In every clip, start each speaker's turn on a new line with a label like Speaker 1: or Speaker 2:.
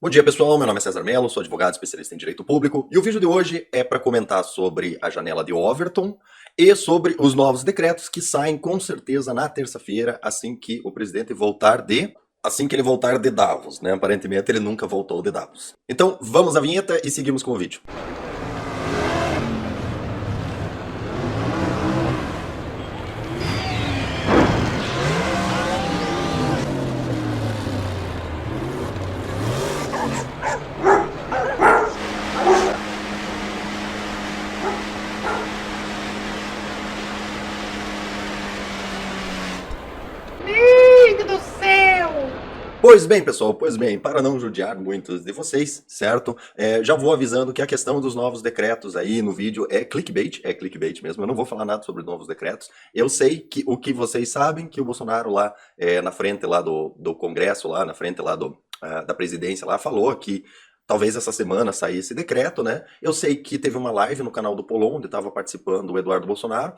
Speaker 1: Bom dia, pessoal. Meu nome é César Mello, sou advogado especialista em direito público e o vídeo de hoje é para comentar sobre a janela de Overton e sobre os novos decretos que saem com certeza na terça-feira, assim que o presidente voltar de Davos, né? Aparentemente ele nunca voltou de Davos. Então, vamos à vinheta e seguimos com o vídeo.
Speaker 2: Gente do céu!
Speaker 1: Pois bem, pessoal, para não judiar muitos de vocês, certo? Já vou avisando que a questão dos novos decretos aí no vídeo é clickbait mesmo, eu não vou falar nada sobre novos decretos. Eu sei que o que vocês sabem, que o Bolsonaro lá na frente lá do Congresso, lá na frente lá da presidência lá, falou que talvez essa semana saísse esse decreto, né? Eu sei que teve uma live no canal do Polon, onde estava participando o Eduardo Bolsonaro.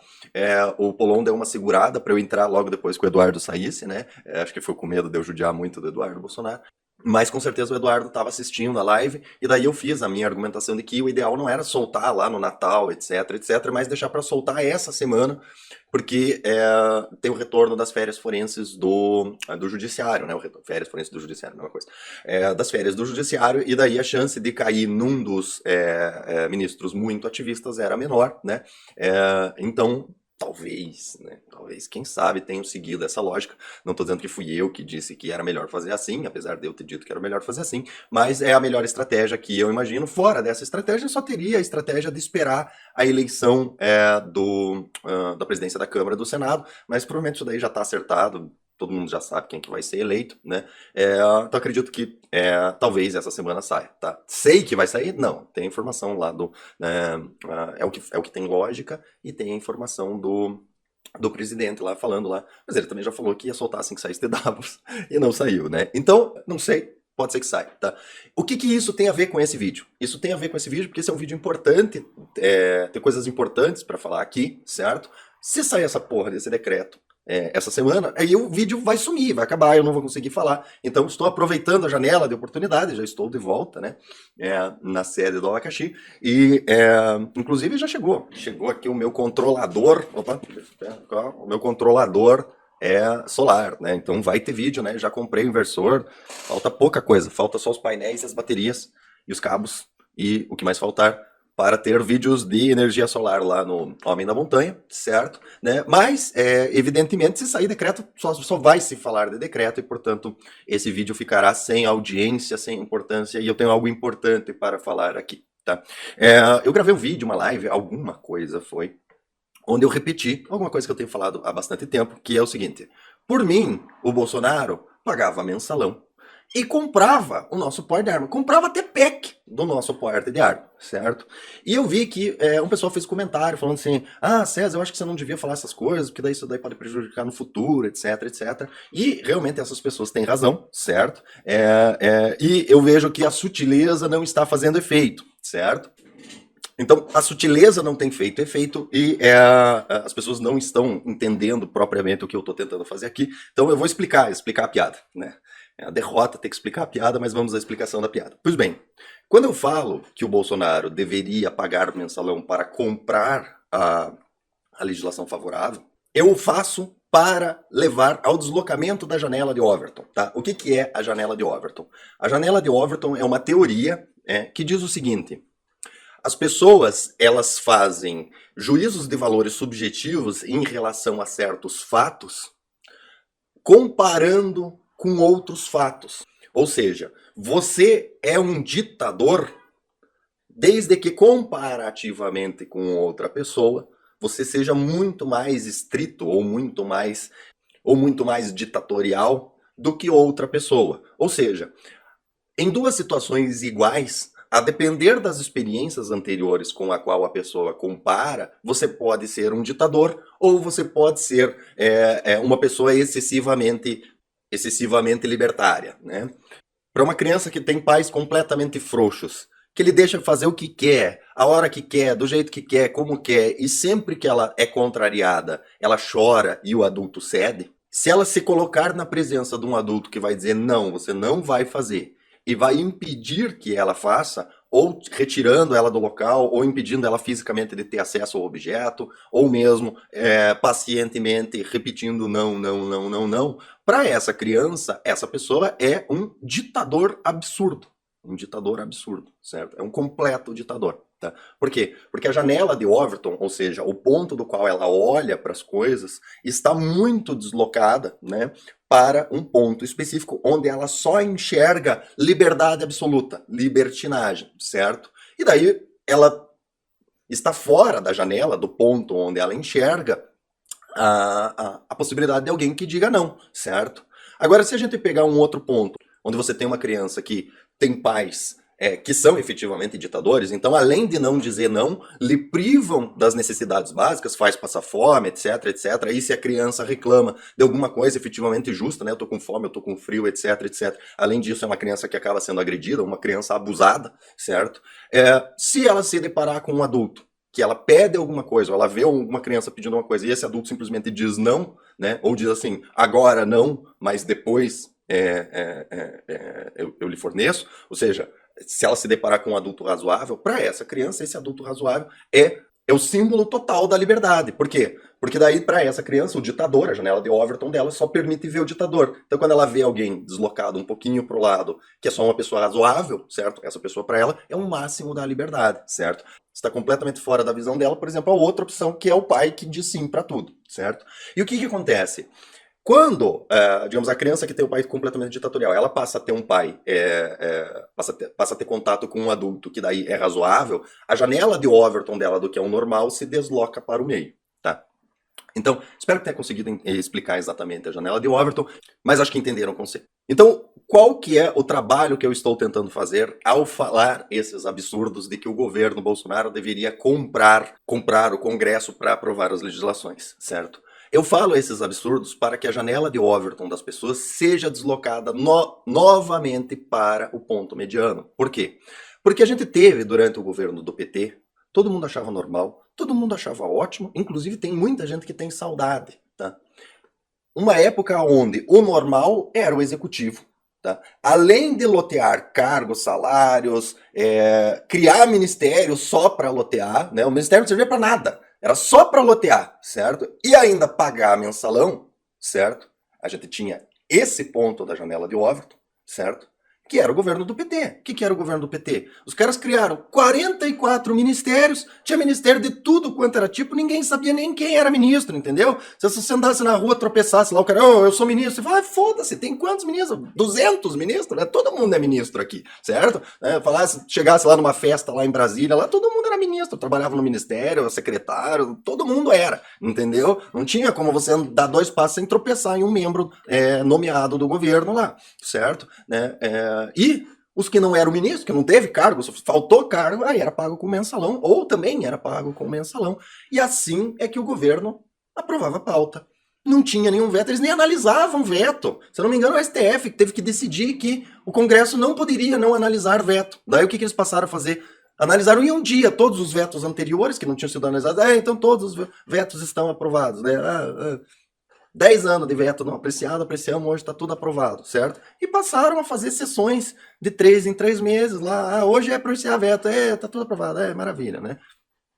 Speaker 1: O Polon deu uma segurada para eu entrar logo depois que o Eduardo saísse, né? Acho que foi com medo de eu judiar muito do Eduardo Bolsonaro. Mas com certeza o Eduardo estava assistindo a live, e daí eu fiz a minha argumentação de que o ideal não era soltar lá no Natal, etc, mas deixar para soltar essa semana, porque tem o retorno das férias forenses do Judiciário, né? Férias forenses do Judiciário, mesma coisa. Das férias do Judiciário, e daí a chance de cair num dos ministros muito ativistas era menor, né? Então, talvez, né? Talvez, quem sabe, tenham seguido essa lógica. Não estou dizendo que fui eu que disse que era melhor fazer assim, apesar de eu ter dito que era melhor fazer assim, mas é a melhor estratégia que eu imagino. Fora dessa estratégia, só teria a estratégia de esperar a eleição da presidência da Câmara e do Senado, mas provavelmente isso daí já está acertado. Todo mundo já sabe quem que vai ser eleito, né? Então acredito que talvez essa semana saia, tá? Sei que vai sair? Não. Tem informação lá é o que tem lógica, e tem a informação do presidente lá falando lá. Mas ele também já falou que ia soltar assim que saísse de Davos e não saiu, né? Então, não sei. Pode ser que saia, tá? O que isso tem a ver com esse vídeo? Isso tem a ver com esse vídeo porque esse é um vídeo importante, tem coisas importantes para falar aqui, certo? Se sair essa porra desse decreto essa semana, aí o vídeo vai sumir, vai acabar, eu não vou conseguir falar. Então estou aproveitando a janela de oportunidade, já estou de volta, né, na sede do Abacaxi, e inclusive já chegou aqui o meu controlador, o meu controlador solar, né, então vai ter vídeo, né, já comprei o inversor, falta pouca coisa, falta só os painéis, as baterias e os cabos, e o que mais faltar para ter vídeos de energia solar lá no Homem da Montanha, certo? Né? Mas, evidentemente, se sair decreto, só vai se falar de decreto, e, portanto, esse vídeo ficará sem audiência, sem importância, e eu tenho algo importante para falar aqui, tá? Eu gravei um vídeo, uma live, alguma coisa foi, onde eu repeti alguma coisa que eu tenho falado há bastante tempo, que é o seguinte: por mim, o Bolsonaro pagava mensalão e comprava o nosso porte de arma, comprava até pack do nosso porte de arma, certo? E eu vi que um pessoal fez comentário falando assim: ah, César, eu acho que você não devia falar essas coisas, porque daí isso daí pode prejudicar no futuro, etc. E realmente essas pessoas têm razão, certo? E eu vejo que a sutileza não está fazendo efeito, certo? Então, a sutileza não tem feito efeito, e as pessoas não estão entendendo propriamente o que eu estou tentando fazer aqui. Então eu vou explicar a piada, né? A derrota tem que explicar a piada, mas vamos à explicação da piada. Pois bem, quando eu falo que o Bolsonaro deveria pagar o mensalão para comprar a legislação favorável, eu o faço para levar ao deslocamento da janela de Overton, tá? O que é a janela de Overton? A janela de Overton é uma teoria que diz o seguinte: as pessoas, elas fazem juízos de valores subjetivos em relação a certos fatos, comparando com outros fatos. Ou seja, você é um ditador desde que, comparativamente com outra pessoa, você seja muito mais estrito ou muito mais ditatorial do que outra pessoa. Ou seja, em duas situações iguais, a depender das experiências anteriores com a qual a pessoa compara, você pode ser um ditador ou você pode ser uma pessoa excessivamente libertária, né? Para uma criança que tem pais completamente frouxos, que ele deixa fazer o que quer, a hora que quer, do jeito que quer, como quer, e sempre que ela é contrariada, ela chora e o adulto cede. Se ela se colocar na presença de um adulto que vai dizer não, você não vai fazer, e vai impedir que ela faça, ou retirando ela do local, ou impedindo ela fisicamente de ter acesso ao objeto, ou mesmo pacientemente repetindo não, não, não, não, não. Para essa criança, essa pessoa é um ditador absurdo. Um ditador absurdo, certo? É um completo ditador. Tá? Por quê? Porque a janela de Overton, ou seja, o ponto do qual ela olha para as coisas, está muito deslocada, né, para um ponto específico onde ela só enxerga liberdade absoluta, libertinagem, certo? E daí ela está fora da janela, do ponto onde ela enxerga a possibilidade de alguém que diga não, certo? Agora, se a gente pegar um outro ponto, onde você tem uma criança que tem pais que são efetivamente ditadores, então além de não dizer não, lhe privam das necessidades básicas, faz passar fome, etc, etc. Aí se a criança reclama de alguma coisa efetivamente justa, né, eu tô com fome, eu tô com frio, etc, etc. Além disso, é uma criança que acaba sendo agredida, uma criança abusada, certo? Se ela se deparar com um adulto que ela pede alguma coisa, ou ela vê uma criança pedindo uma coisa e esse adulto simplesmente diz não, né, ou diz assim, agora não, mas depois eu lhe forneço, ou seja, se ela se deparar com um adulto razoável, para essa criança, esse adulto razoável é o símbolo total da liberdade. Por quê? Porque daí, para essa criança, o ditador, a janela de Overton dela, só permite ver o ditador. Então, quando ela vê alguém deslocado um pouquinho pro lado, que é só uma pessoa razoável, certo? Essa pessoa, para ela, é um máximo da liberdade, certo? Está completamente fora da visão dela, por exemplo, a outra opção, que é o pai que diz sim para tudo, certo? E o que acontece? Quando, digamos, a criança que tem o pai completamente ditatorial, ela passa a ter um pai, passa a ter contato com um adulto que daí é razoável, a janela de Overton dela do que é o normal se desloca para o meio, tá? Então, espero que tenha conseguido explicar exatamente a janela de Overton, mas acho que entenderam o conceito. Então, qual que é o trabalho que eu estou tentando fazer ao falar esses absurdos de que o governo Bolsonaro deveria comprar o Congresso para aprovar as legislações, certo? Eu falo esses absurdos para que a janela de Overton das pessoas seja deslocada novamente para o ponto mediano. Por quê? Porque a gente teve, durante o governo do PT, todo mundo achava normal, todo mundo achava ótimo, inclusive tem muita gente que tem saudade, tá? Uma época onde o normal era o executivo. Tá? Além de lotear cargos, salários, criar ministério só para lotear, né? O ministério não servia para nada. Era só para lotear, certo? E ainda pagar mensalão, certo? A gente tinha esse ponto da janela de Overton, certo? Que era o governo do PT. O que era o governo do PT? Os caras criaram 44 ministérios, tinha ministério de tudo quanto era tipo, ninguém sabia nem quem era ministro, entendeu? Se você andasse na rua, tropeçasse lá, o cara, eu sou ministro, você fala, foda-se, tem quantos ministros? 200 ministros, né? Todo mundo é ministro aqui, certo? Chegasse lá numa festa lá em Brasília, lá todo mundo era ministro, trabalhava no ministério, secretário, todo mundo era, entendeu? Não tinha como você dar 2 passos sem tropeçar em um membro nomeado do governo lá, certo? Né? E os que não eram ministros, que não teve cargo, faltou cargo, aí era pago com mensalão, ou também era pago com mensalão. E assim é que o governo aprovava a pauta. Não tinha nenhum veto, eles nem analisavam veto. Se eu não me engano, o STF teve que decidir que o Congresso não poderia não analisar veto. Daí o que eles passaram a fazer? Analisaram em um dia todos os vetos anteriores, que não tinham sido analisados. Então todos os vetos estão aprovados, né? 10 anos de veto não apreciado, apreciamos, hoje está tudo aprovado, certo? E passaram a fazer sessões de 3 em 3 meses lá. Hoje é apreciar veto, tá tudo aprovado, maravilha, né?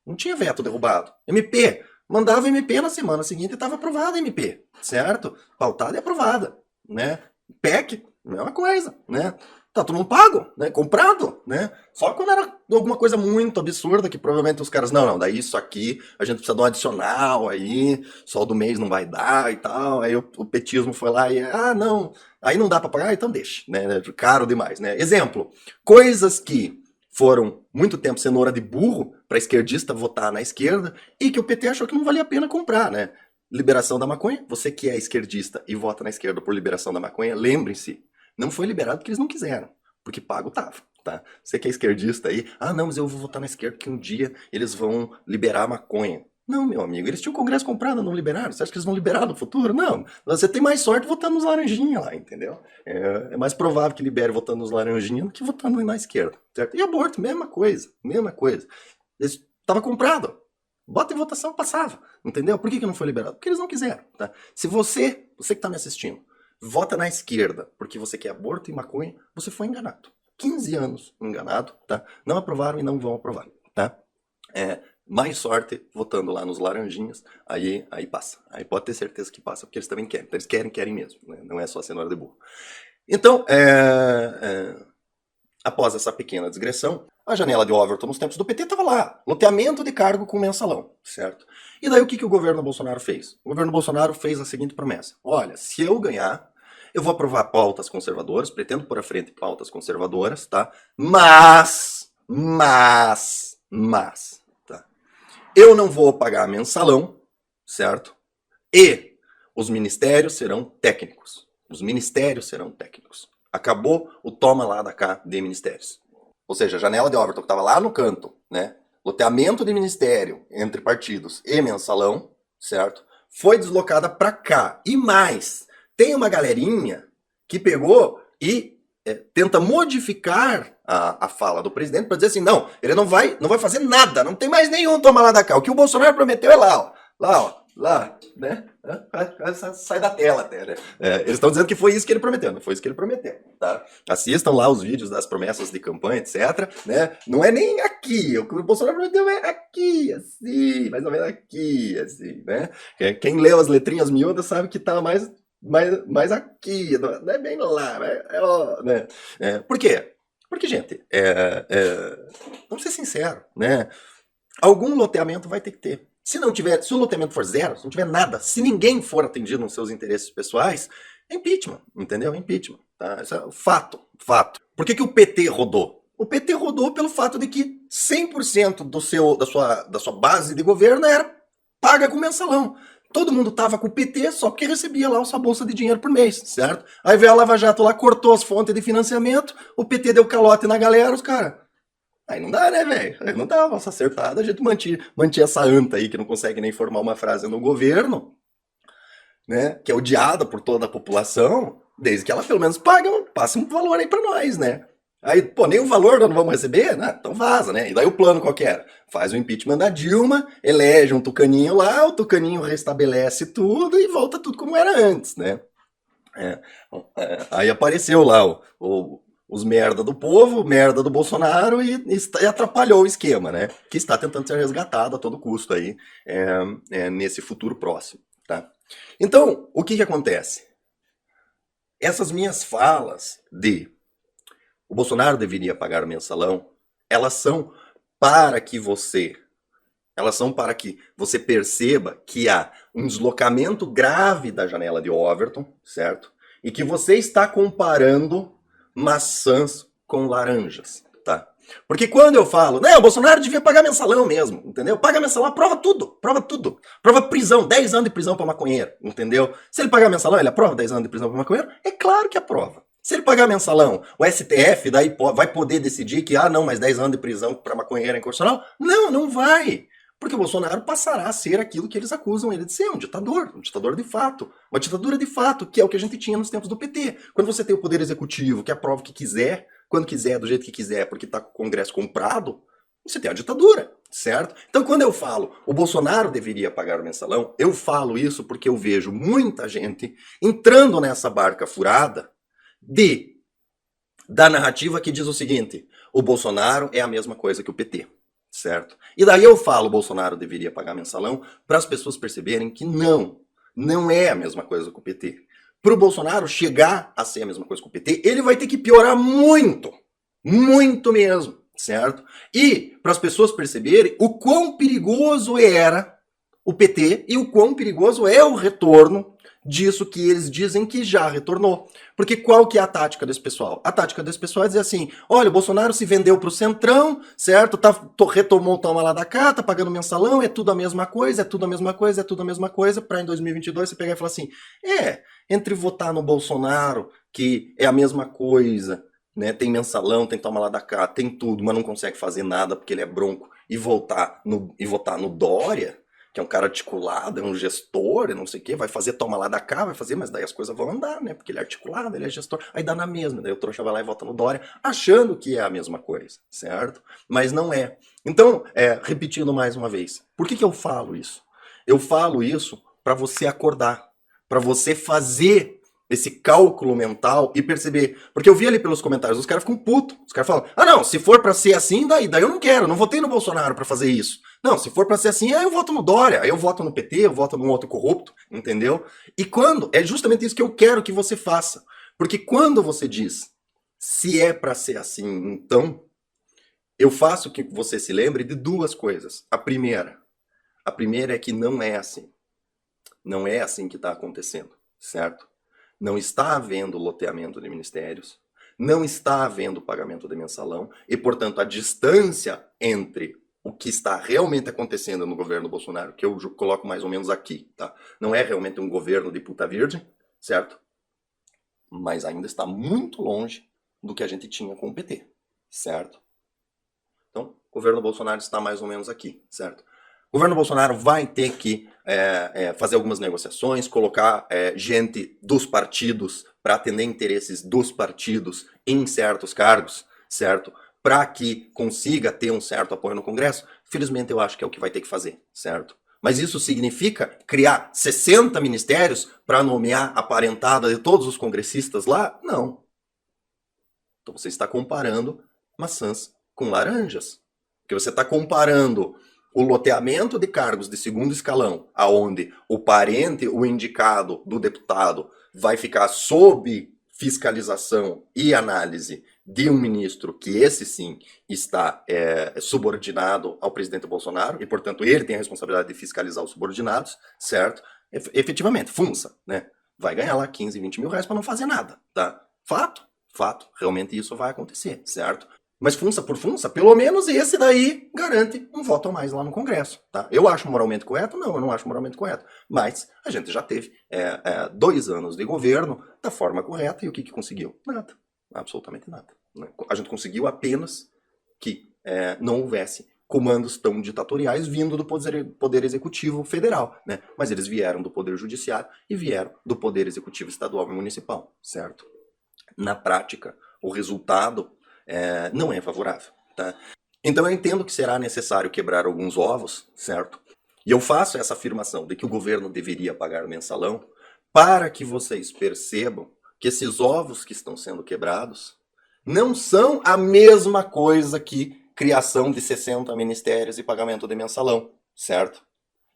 Speaker 1: Não tinha veto derrubado. MP, mandava MP na semana seguinte e estava aprovada a MP, certo? Pautada e aprovada, né? PEC, mesma coisa, né? Tá todo mundo pago, né? Comprado, né? Só quando era alguma coisa muito absurda que provavelmente os caras, não, daí isso aqui a gente precisa de um adicional aí, só do mês não vai dar e tal. Aí o petismo foi lá e, não, aí não dá pra pagar, então deixa, né? Caro demais, né? Exemplo, coisas que foram muito tempo cenoura de burro para esquerdista votar na esquerda e que o PT achou que não valia a pena comprar, né? Liberação da maconha, você que é esquerdista e vota na esquerda por liberação da maconha, lembrem-se, não foi liberado porque eles não quiseram, porque pago tava, tá? Você que é esquerdista aí, não, mas eu vou votar na esquerda que um dia eles vão liberar a maconha. Não, meu amigo, eles tinham o Congresso comprado, não liberaram. Você acha que eles vão liberar no futuro? Não. Você tem mais sorte votando nos laranjinha lá, entendeu? É mais provável que libere votando nos laranjinha do que votando na esquerda, certo? E aborto, mesma coisa, mesma coisa. Estava comprado. Bota em votação, passava, entendeu? Por que não foi liberado? Porque eles não quiseram, tá? Se você que está me assistindo, vota na esquerda porque você quer aborto e maconha, você foi enganado. 15 anos enganado, tá? Não aprovaram e não vão aprovar, tá? Mais sorte votando lá nos laranjinhas, aí passa. Aí pode ter certeza que passa, porque eles também querem. Então, eles querem mesmo, né? Não é só cenoura de burro. Então, após essa pequena digressão, a janela de Overton nos tempos do PT estava lá, loteamento de cargo com mensalão, certo? E daí o que o governo Bolsonaro fez? O governo Bolsonaro fez a seguinte promessa: olha, se eu ganhar, eu vou aprovar pautas conservadoras, pretendo pôr à frente pautas conservadoras, tá? Mas, tá? Eu não vou pagar mensalão, certo? E os ministérios serão técnicos. Os ministérios serão técnicos. Acabou o toma lá da cá de ministérios. Ou seja, a janela de Overton que estava lá no canto, né? Loteamento de ministério entre partidos e mensalão, certo? Foi deslocada para cá. E mais, tem uma galerinha que pegou e tenta modificar a fala do presidente para dizer assim, não, ele não vai fazer nada, não tem mais nenhum toma lá da cá. O que o Bolsonaro prometeu é lá, né? Sai da tela até, né? Eles estão dizendo que foi isso que ele prometeu, não foi isso que ele prometeu, tá? Assistam lá os vídeos das promessas de campanha, etc, né? Não é nem aqui, o que o Bolsonaro prometeu é aqui, assim, mais ou menos aqui, assim, né? Quem leu as letrinhas miúdas sabe que tá mais aqui, não é bem lá, né? Por quê? Porque, gente, vamos ser sinceros, né? Algum loteamento vai ter que ter. Se o loteamento for zero, se não tiver nada, se ninguém for atendido nos seus interesses pessoais, é impeachment, entendeu? Impeachment, tá? Isso é fato. Por que o PT rodou? O PT rodou pelo fato de que 100% da sua base de governo era paga com mensalão. Todo mundo tava com o PT só porque recebia lá a sua bolsa de dinheiro por mês, certo? Aí veio a Lava Jato lá, cortou as fontes de financiamento, o PT deu calote na galera, os caras... Aí não dá, né, velho? Aí não dá, nossa acertada, a gente mantinha essa anta aí que não consegue nem formar uma frase no governo, né? Que é odiada por toda a população, desde que ela pelo menos passe um valor aí pra nós, né? Aí, pô, nem o valor nós não vamos receber, né? Então vaza, né? E daí o plano qual que era? Faz o impeachment da Dilma, elege um tucaninho lá, o tucaninho restabelece tudo e volta tudo como era antes, né? Aí apareceu lá os merda do povo, merda do Bolsonaro e atrapalhou o esquema, né? Que está tentando ser resgatado a todo custo aí nesse futuro próximo, tá? Então, o que acontece? Essas minhas falas de o Bolsonaro deveria pagar o mensalão, elas são para que você perceba que há um deslocamento grave da janela de Overton, certo? E que você está comparando maçãs com laranjas, tá? Porque quando eu falo, o Bolsonaro devia pagar mensalão mesmo, entendeu? Paga mensalão, aprova tudo. Prova prisão, 10 anos de prisão para maconheiro, entendeu? Se ele pagar mensalão, ele aprova 10 anos de prisão para maconheiro? É claro que aprova. Se ele pagar mensalão, o STF daí vai poder decidir que, mas 10 anos de prisão para maconheiro é inconstitucional? Não vai. Porque o Bolsonaro passará a ser aquilo que eles acusam ele de ser, um ditador de fato. Uma ditadura de fato, que é o que a gente tinha nos tempos do PT. Quando você tem o poder executivo, que aprova o que quiser, quando quiser, do jeito que quiser, porque está com o Congresso comprado, você tem a ditadura, certo? Então quando eu falo, o Bolsonaro deveria pagar o mensalão, eu falo isso porque eu vejo muita gente entrando nessa barca furada da narrativa que diz o seguinte, o Bolsonaro é a mesma coisa que o PT. Certo? E daí eu falo, o Bolsonaro deveria pagar mensalão para as pessoas perceberem que não é a mesma coisa que o PT. Para o Bolsonaro chegar a ser a mesma coisa que o PT, ele vai ter que piorar muito mesmo, certo? E para as pessoas perceberem o quão perigoso era o PT e o quão perigoso é o retorno disso que eles dizem que já retornou. Porque qual que é a tática desse pessoal? A tática desse pessoal é dizer assim, olha, o Bolsonaro se vendeu pro Centrão, certo? Retomou o toma lá da cá, tá pagando mensalão, é tudo a mesma coisa, pra em 2022 você pegar e falar assim, entre votar no Bolsonaro, que é a mesma coisa, né? Tem mensalão, tem toma lá da cá, tem tudo, mas não consegue fazer nada porque ele é bronco, e votar no Dória, que é um cara articulado, é um gestor, não sei o quê, vai fazer toma lá da cá, mas daí as coisas vão andar, né? Porque ele é articulado, ele é gestor, aí dá na mesma, daí o trouxa vai lá e vota no Dória, achando que é a mesma coisa, certo? Mas não é. Então, repetindo mais uma vez, por que eu falo isso? Eu falo isso para você acordar, para você fazer esse cálculo mental e perceber. Porque eu vi ali pelos comentários, os caras ficam putos. Os caras falam, ah não, se for pra ser assim, daí eu não quero, não votei no Bolsonaro pra fazer isso. Não, se for pra ser assim, aí eu voto no Dória, aí eu voto no PT, eu voto num outro corrupto, entendeu? E quando, é justamente isso que eu quero que você faça. Porque quando você diz, se é pra ser assim, então, eu faço que você se lembre de duas coisas. A primeira é que não é assim. Não é assim que está acontecendo, certo? Não está havendo loteamento de ministérios, não está havendo pagamento de mensalão e, portanto, a distância entre o que está realmente acontecendo no governo Bolsonaro, que eu coloco mais ou menos aqui, tá? Não é realmente um governo de puta virgem, certo? Mas ainda está muito longe do que a gente tinha com o PT, certo? Então, o governo Bolsonaro está mais ou menos aqui, certo? O governo Bolsonaro vai ter que fazer algumas negociações, colocar gente dos partidos para atender interesses dos partidos em certos cargos, certo? Para que consiga ter um certo apoio no Congresso. Felizmente eu acho que é o que vai ter que fazer, certo? Mas isso significa criar 60 ministérios para nomear a parentada de todos os congressistas lá? Não. Então você está comparando maçãs com laranjas. Porque você está comparando o loteamento de cargos de segundo escalão, aonde o parente, o indicado do deputado, vai ficar sob fiscalização e análise de um ministro que esse sim está subordinado ao presidente Bolsonaro e, portanto, ele tem a responsabilidade de fiscalizar os subordinados, certo? Efetivamente, funça, né? Vai ganhar lá 15, 20 mil reais para não fazer nada, tá? Fato, realmente isso vai acontecer, certo? Mas funça por funça, pelo menos esse daí garante um voto a mais lá no Congresso, tá? Eu acho moralmente correto? Não, eu não acho moralmente correto. Mas a gente já teve 2 anos de governo da forma correta e o que conseguiu? Nada, absolutamente nada. Né? A gente conseguiu apenas que não houvesse comandos tão ditatoriais vindo do Poder Executivo Federal, né? Mas eles vieram do Poder Judiciário e vieram do Poder Executivo Estadual e Municipal, certo? Na prática, o resultado não é favorável, tá? Então eu entendo que será necessário quebrar alguns ovos, certo? E eu faço essa afirmação de que o governo deveria pagar mensalão para que vocês percebam que esses ovos que estão sendo quebrados não são a mesma coisa que criação de 60 ministérios e pagamento de mensalão, certo?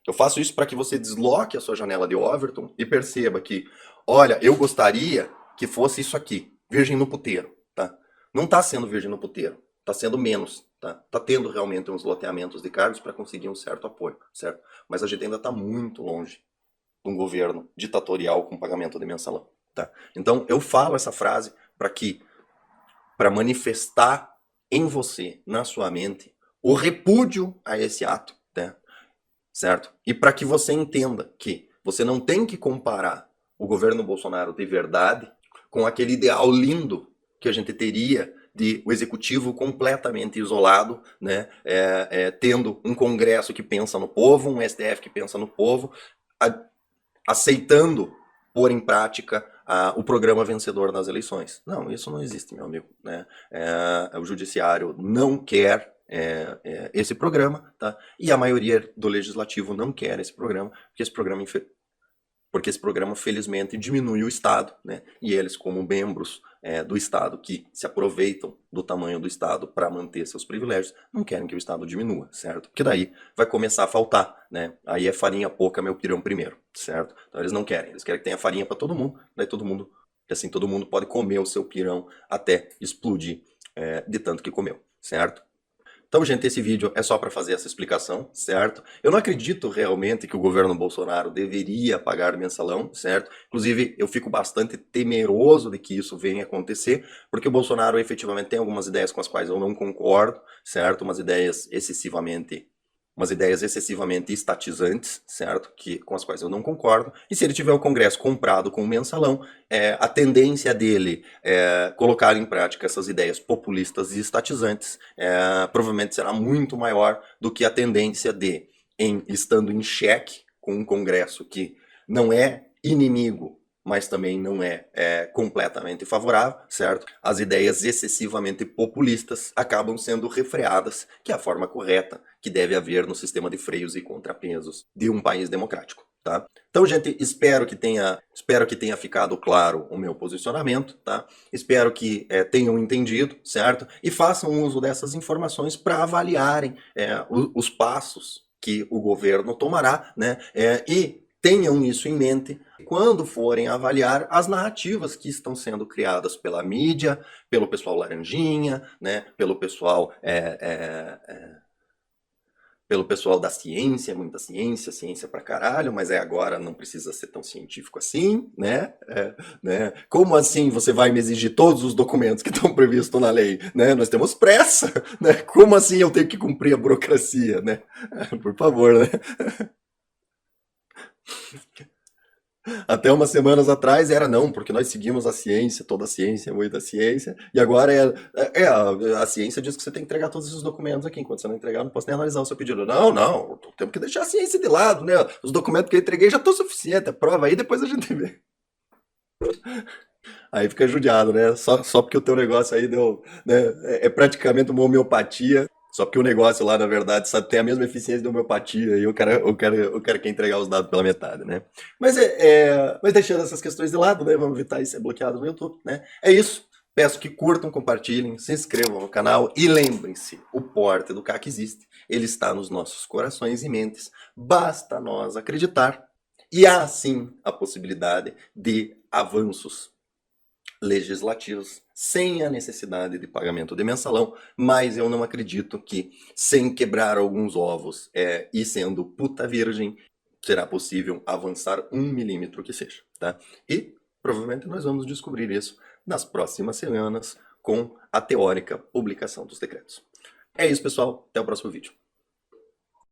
Speaker 1: Eu faço isso para que você desloque a sua janela de Overton e perceba que, olha, eu gostaria que fosse isso aqui, virgem no puteiro, tá? Não está sendo virgem no puteiro, está sendo menos, tá? Está tendo realmente uns loteamentos de cargos para conseguir um certo apoio, certo? Mas a gente ainda está muito longe de um governo ditatorial com pagamento de mensalão, tá? Então eu falo essa frase para manifestar em você, na sua mente, o repúdio a esse ato, né? Certo? E para que você entenda que você não tem que comparar o governo Bolsonaro de verdade com aquele ideal lindo que a gente teria de o executivo completamente isolado, né? Tendo um Congresso que pensa no povo, um STF que pensa no povo, aceitando pôr em prática o programa vencedor nas eleições. Não, isso não existe, meu amigo, né? O judiciário não quer esse programa, tá? E a maioria do legislativo não quer esse programa, porque esse programa felizmente diminui o Estado, né? E eles, como membros do Estado que se aproveitam do tamanho do Estado para manter seus privilégios, não querem que o Estado diminua, certo? Porque daí vai começar a faltar, né? Aí é farinha pouca, meu pirão primeiro, certo? Então eles não querem, eles querem que tenha farinha para todo mundo, daí todo mundo pode comer o seu pirão até explodir de tanto que comeu, certo? Então, gente, esse vídeo é só para fazer essa explicação, certo? Eu não acredito realmente que o governo Bolsonaro deveria pagar mensalão, certo? Inclusive, eu fico bastante temeroso de que isso venha acontecer, porque o Bolsonaro efetivamente tem algumas ideias com as quais eu não concordo, certo? Umas ideias excessivamente estatizantes, certo? Com as quais eu não concordo. E se ele tiver o Congresso comprado com um mensalão, a tendência dele colocar em prática essas ideias populistas e estatizantes provavelmente será muito maior do que a tendência estando em xeque com um Congresso que não é inimigo mas também não é completamente favorável, certo? As ideias excessivamente populistas acabam sendo refreadas, que é a forma correta que deve haver no sistema de freios e contrapesos de um país democrático, tá? Então, gente, espero que tenha ficado claro o meu posicionamento, tá? Espero que tenham entendido, certo? E façam uso dessas informações para avaliarem os passos que o governo tomará, né? E tenham isso em mente quando forem avaliar as narrativas que estão sendo criadas pela mídia, pelo pessoal laranjinha, né? Pelo pessoal da ciência, muita ciência, ciência pra caralho, mas agora não precisa ser tão científico assim, né? Né? Como assim você vai me exigir todos os documentos que estão previstos na lei, né? Nós temos pressa, né? Como assim eu tenho que cumprir a burocracia, né? Por favor, né? Até umas semanas atrás era não, porque nós seguimos a ciência, toda a ciência, muita ciência, e agora a ciência diz que você tem que entregar todos esses documentos aqui, enquanto você não entregar, eu não posso nem analisar o seu pedido. Não, não, temos que deixar a ciência de lado, né? Os documentos que eu entreguei já estão suficientes, a prova aí, depois a gente vê. Aí fica judiado, né? Só porque o teu negócio aí deu, né? É praticamente uma homeopatia. Só porque o negócio lá, na verdade, sabe, tem a mesma eficiência de homeopatia e o cara quer entregar os dados pela metade, né? Mas deixando essas questões de lado, né? Vamos evitar isso ser bloqueado no YouTube, né? É isso. Peço que curtam, compartilhem, se inscrevam no canal e lembrem-se, o Porta do CAC existe. Ele está nos nossos corações e mentes. Basta nós acreditar. E há, sim, a possibilidade de avanços legislativos sem a necessidade de pagamento de mensalão, mas eu não acredito que, sem quebrar alguns ovos e sendo puta virgem, será possível avançar 1 milímetro que seja, tá? E provavelmente nós vamos descobrir isso nas próximas semanas com a teórica publicação dos decretos. É isso, pessoal. Até o próximo vídeo.